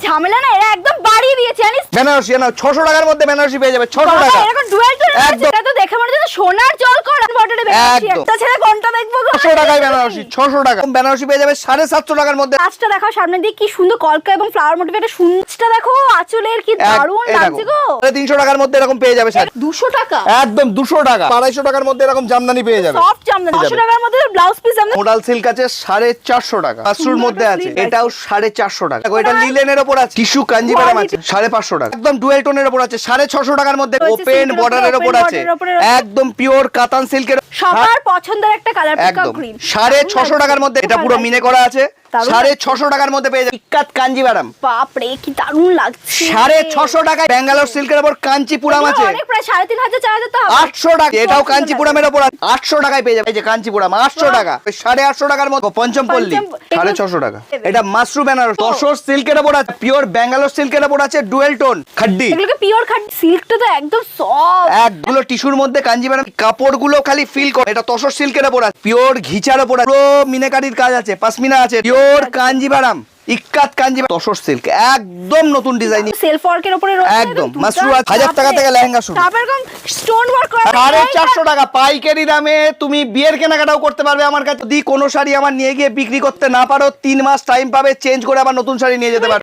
ঝামেলা না, এরা একদম বাড়িয়ে দিয়েছে জানিস। বেনারসি না 600 টাকার মধ্যে বেনারসি পেয়ে যাবে 600 টাকা। এরকম ডুয়াল টোন এটা তো দেখে মনে হচ্ছে সোনার জল করা বটলে বেনারসি। একটা ছেলে কোনটা দেখবো গো? 600 টাকায় বেনারসি 600 টাকা। বেনারসি পেয়ে যাবে 750 টাকার মধ্যে। কাজটা দেখো সামনে দিয়ে কি সুন্দর কলকা এবং ফ্লাওয়ার মোটিভ, এটা সুন্দরটা দেখো, আঁচলের কি দারুণ লাগছে গো। 350 টাকার মধ্যে এরকম পেয়ে যাবে শাড়ি। 200 টাকা একদম 200 টাকা। 250 টাকার মধ্যে এরকম জামদানি পেয়ে যাবে। সফট জামদানি। 200 টাকার মধ্যে ব্লাউজ পিস আমরা মোডাল সিল্ক আছে 450 টাকা। মাসরুর মধ্যে আছে এটাও 450 টাকা। দেখো এটা লিলেনের উপর আছে, টিস্যু কাঞ্জিভারাম আছে 550 টাকা। একদম ডুয়েল টোনের উপর আছে 650 টাকার মধ্যে। ওপেন বর্ডারের উপর আছে, একদম পিওর কাতান সিল্কের। সবার পছন্দের একটা কালার পিকক একদম গ্রিন। 650 টাকার মধ্যে। এটা পুরো মিনে করা আছে। 650 টাকার মধ্যে পেয়ে যাবে ইক্কাত কাঞ্জিভারাম। বাপ রে কি দারুণ লাগছে। 650 টাকায় ব্যাঙ্গালোর সিল্কের উপর কাঞ্চিপুরাম আছে। অনেক প্রায় 3,500 4,000 তো হবে। 800 টাকা। এটাও কাঞ্চিপুরামের উপর 800 টাকায় পেয়ে যাবে। এই যে কাঞ্চিপুরাম 800 টাকা। 850 টাকার মধ্যে পঞ্চমপল্লী 650 টাকা। এটা মাসরু বেনারস তসর সিল্কের উপর আছে, পিওর ব্যাঙ্গালোর সিল্কের উপর আছে, ডুয়েল টোন খাড্ডি। এগুলোকে পিওর খাট সিল্কটা তো একদম সফট। একগুলো টিস্যুর মধ্যে কাঞ্জিভারাম। কাপড়গুলো খালি ফিল করে। এটা তসর সিল্কের উপর আছে, পিওর ঘিচার উপর আছে, পুরো মিনাকারির কাজ আছে, পাশমিনা আছে, পিওর কাঞ্জিভারাম ইক্কাত কাঞ্জিভারাম তসর সিল্ক। একদম নতুন ডিজাইন, সেলফ ওয়ার্কের উপরে রয়েছে একদম মাসরু 1000 টাকা থেকে লেহেঙ্গা শুরু। তারপর এরকম স্টোন ওয়ার্ক করা 450 টাকা পাইকারি দামে তুমি বিয়ের কেনাকাটাও করতে পারবে আমার কাছে। যদি কোনো শাড়ি আমার নিয়ে গিয়ে বিক্রি করতে না পারো 3 মাস টাইম পাবে, চেঞ্জ করে আবার নতুন শাড়ি নিয়ে যেতে পারবে।